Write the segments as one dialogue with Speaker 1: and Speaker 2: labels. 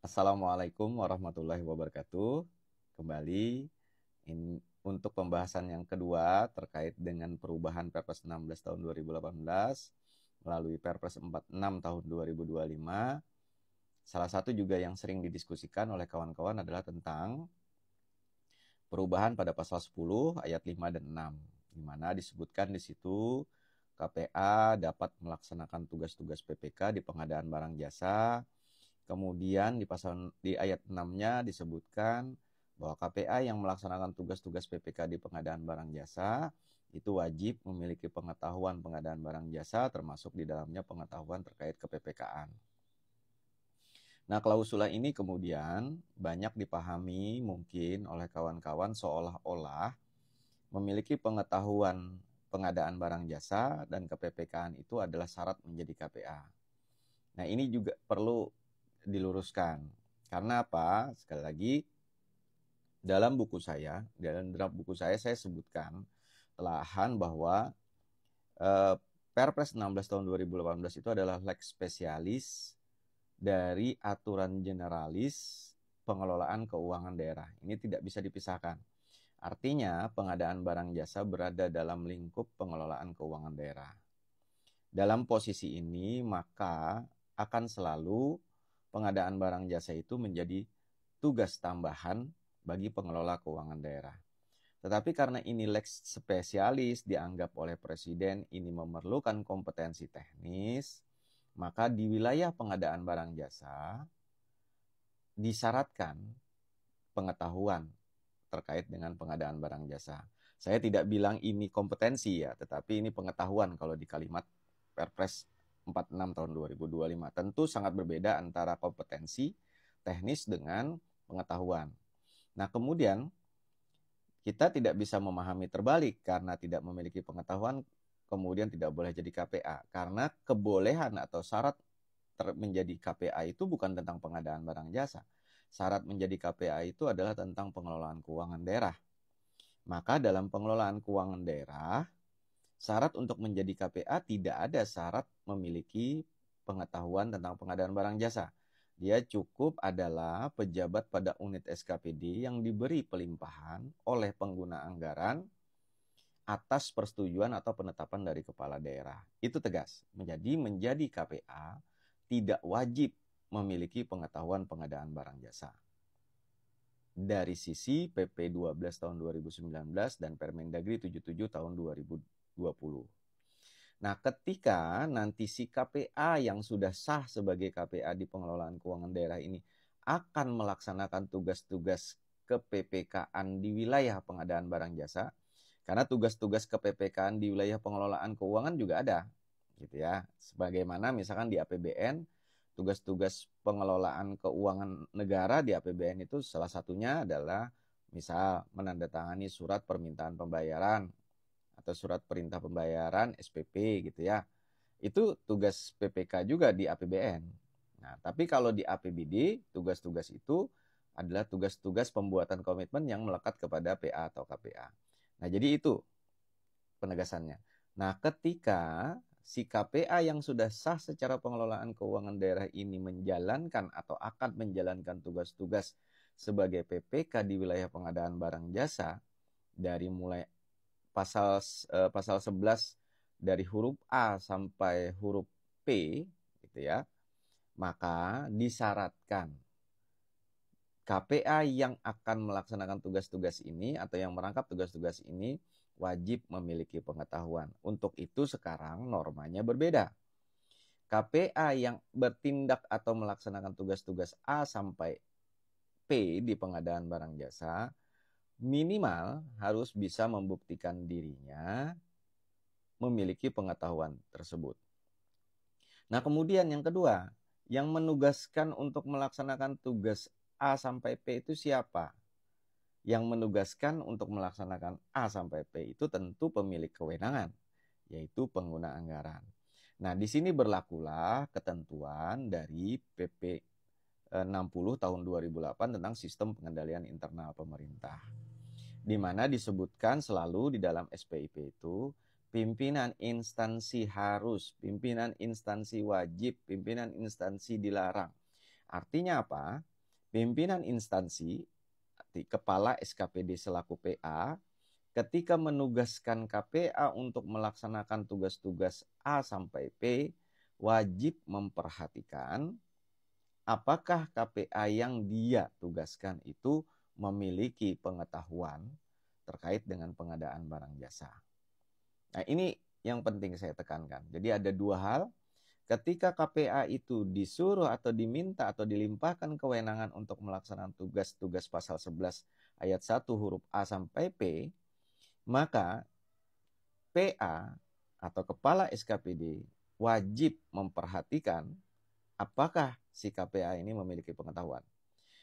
Speaker 1: Assalamualaikum warahmatullahi wabarakatuh. Kembali untuk pembahasan yang kedua terkait dengan perubahan Perpres 16 tahun 2018 melalui Perpres 46 tahun 2025. Salah satu juga yang sering didiskusikan oleh kawan-kawan adalah tentang perubahan pada pasal 10 ayat 5 dan 6, di mana disebutkan di situ KPA dapat melaksanakan tugas-tugas PPK di pengadaan barang jasa. Kemudian di ayat 6-nya disebutkan bahwa KPA yang melaksanakan tugas-tugas PPK di pengadaan barang jasa itu wajib memiliki pengetahuan pengadaan barang jasa, termasuk di dalamnya pengetahuan terkait ke-PPK-an. Nah, klausula ini kemudian banyak dipahami mungkin oleh kawan-kawan seolah-olah memiliki pengetahuan pengadaan barang jasa dan ke-PPK-an itu adalah syarat menjadi KPA. Nah, ini juga perlu diluruskan. Karena apa? Sekali lagi, dalam draft buku saya sebutkan telahan bahwa Perpres 16 tahun 2018 itu adalah lex spesialis dari aturan generalis pengelolaan keuangan daerah. Ini tidak bisa dipisahkan. Artinya, pengadaan barang jasa berada dalam lingkup pengelolaan keuangan daerah. Dalam posisi ini, maka akan selalu pengadaan barang jasa itu menjadi tugas tambahan bagi pengelola keuangan daerah. Tetapi karena ini lex spesialis dianggap oleh Presiden ini memerlukan kompetensi teknis, maka di wilayah pengadaan barang jasa disyaratkan pengetahuan terkait dengan pengadaan barang jasa. Saya tidak bilang ini kompetensi ya, tetapi ini pengetahuan kalau di kalimat Perpres 46 tahun 2025. Tentu sangat berbeda antara kompetensi teknis dengan pengetahuan. Nah, kemudian kita tidak bisa memahami terbalik karena tidak memiliki pengetahuan, kemudian tidak boleh jadi KPA. Karena kebolehan atau syarat menjadi KPA itu bukan tentang pengadaan barang jasa. Syarat menjadi KPA itu adalah tentang pengelolaan keuangan daerah. Maka dalam pengelolaan keuangan daerah, syarat untuk menjadi KPA tidak ada syarat memiliki pengetahuan tentang pengadaan barang jasa. Dia cukup adalah pejabat pada unit SKPD yang diberi pelimpahan oleh pengguna anggaran atas persetujuan atau penetapan dari kepala daerah. Itu tegas. Menjadi KPA tidak wajib memiliki pengetahuan pengadaan barang jasa. Dari sisi PP 12 tahun 2019 dan Permendagri 77 tahun 2020. Nah, ketika nanti si KPA yang sudah sah sebagai KPA di pengelolaan keuangan daerah ini akan melaksanakan tugas-tugas ke-PPK-an di wilayah pengadaan barang jasa, karena tugas-tugas ke-PPK-an di wilayah pengelolaan keuangan juga ada, gitu ya. Sebagaimana misalkan di APBN, tugas-tugas pengelolaan keuangan negara di APBN itu salah satunya adalah misal menandatangani surat permintaan pembayaran atau surat perintah pembayaran SPP gitu ya. Itu tugas PPK juga di APBN. Nah, tapi kalau di APBD, tugas-tugas itu adalah tugas-tugas pembuatan komitmen yang melekat kepada PA atau KPA. Nah, jadi itu penegasannya. Nah, ketika si KPA yang sudah sah secara pengelolaan keuangan daerah ini menjalankan atau akan menjalankan tugas-tugas sebagai PPK di wilayah pengadaan barang jasa dari mulai pasal 11 dari huruf A sampai huruf P gitu ya, maka disyaratkan KPA yang akan melaksanakan tugas-tugas ini atau yang merangkap tugas-tugas ini wajib memiliki pengetahuan. Untuk itu sekarang normanya berbeda. KPA yang bertindak atau melaksanakan tugas-tugas A sampai P di pengadaan barang jasa minimal harus bisa membuktikan dirinya memiliki pengetahuan tersebut. Nah, kemudian yang kedua, yang menugaskan untuk melaksanakan tugas A sampai P itu siapa? Yang menugaskan untuk melaksanakan A sampai P itu tentu pemilik kewenangan, yaitu pengguna anggaran. Nah, di sini berlakulah ketentuan dari PP 60 tahun 2008 tentang sistem pengendalian internal pemerintah, di mana disebutkan selalu di dalam SPIP itu pimpinan instansi harus, pimpinan instansi wajib, pimpinan instansi dilarang. Artinya apa? pimpinan instansi, kepala SKPD selaku PA, ketika menugaskan KPA untuk melaksanakan tugas-tugas A sampai P, wajib memperhatikan apakah KPA yang dia tugaskan itu memiliki pengetahuan terkait dengan pengadaan barang jasa. Nah, ini yang penting saya tekankan. Jadi ada dua hal. Ketika KPA itu disuruh atau diminta atau dilimpahkan kewenangan untuk melaksanakan tugas-tugas pasal 11 ayat 1 huruf A sampai P, maka PA atau kepala SKPD wajib memperhatikan apakah si KPA ini memiliki pengetahuan.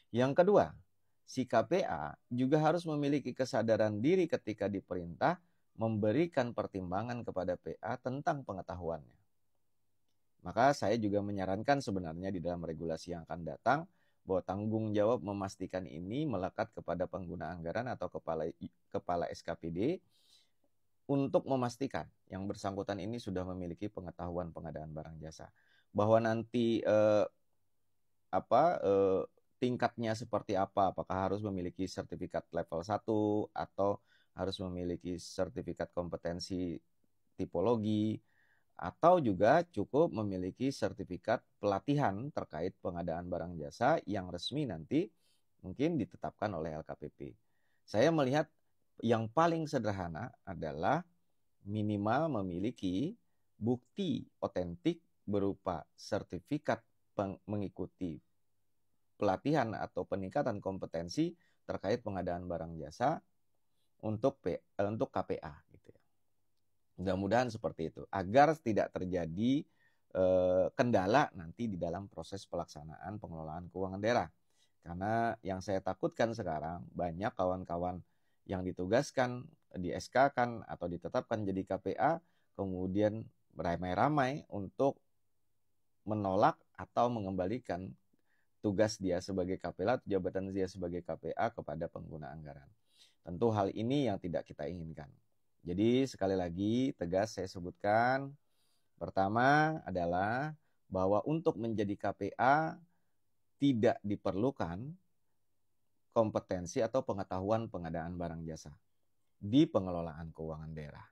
Speaker 1: Yang kedua, si KPA juga harus memiliki kesadaran diri ketika diperintah memberikan pertimbangan kepada PA tentang pengetahuannya. Maka saya juga menyarankan sebenarnya di dalam regulasi yang akan datang bahwa tanggung jawab memastikan ini melekat kepada pengguna anggaran atau kepala SKPD untuk memastikan yang bersangkutan ini sudah memiliki pengetahuan pengadaan barang jasa. Bahwa nanti tingkatnya seperti apa, apakah harus memiliki sertifikat level 1 atau harus memiliki sertifikat kompetensi tipologi, atau juga cukup memiliki sertifikat pelatihan terkait pengadaan barang jasa yang resmi nanti mungkin ditetapkan oleh LKPP. Saya melihat yang paling sederhana adalah minimal memiliki bukti otentik berupa sertifikat mengikuti pelatihan atau peningkatan kompetensi terkait pengadaan barang jasa untuk KPA gitu ya. Mudah-mudahan seperti itu agar tidak terjadi kendala nanti di dalam proses pelaksanaan pengelolaan keuangan daerah. Karena yang saya takutkan sekarang banyak kawan-kawan yang ditugaskan, di SK-kan atau ditetapkan jadi KPA, kemudian beramai-ramai untuk menolak atau mengembalikan tugas dia sebagai KPA atau jabatan dia sebagai KPA kepada pengguna anggaran. Tentu hal ini yang tidak kita inginkan. Jadi sekali lagi tegas saya sebutkan, pertama adalah bahwa untuk menjadi KPA tidak diperlukan kompetensi atau pengetahuan pengadaan barang jasa di pengelolaan keuangan daerah.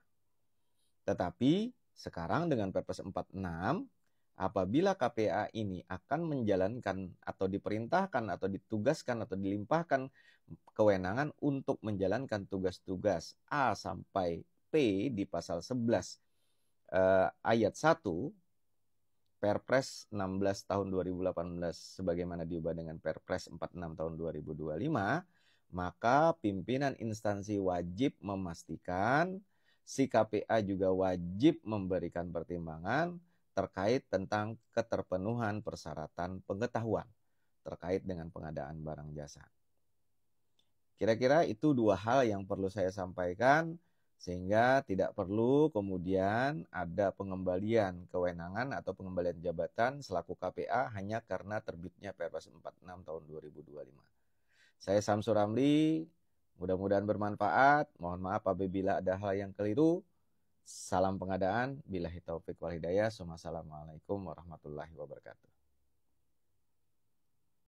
Speaker 1: Tetapi sekarang dengan Perpres 46, apabila KPA ini akan menjalankan atau diperintahkan atau ditugaskan atau dilimpahkan kewenangan untuk menjalankan tugas-tugas A sampai P di pasal 11 ayat 1 Perpres 16 tahun 2018 sebagaimana diubah dengan Perpres 46 tahun 2025, maka pimpinan instansi wajib memastikan si KPA juga wajib memberikan pertimbangan terkait tentang keterpenuhan persyaratan pengetahuan terkait dengan pengadaan barang jasa. Kira-kira itu dua hal yang perlu saya sampaikan sehingga tidak perlu kemudian ada pengembalian kewenangan atau pengembalian jabatan selaku KPA hanya karena terbitnya Perpres 46 tahun 2025. Saya Samsur Ramli, mudah-mudahan bermanfaat. Mohon maaf apabila ada hal yang keliru. Salam pengadaan, billahi taufik wal hidayah. Wassalamualaikum warahmatullahi wabarakatuh.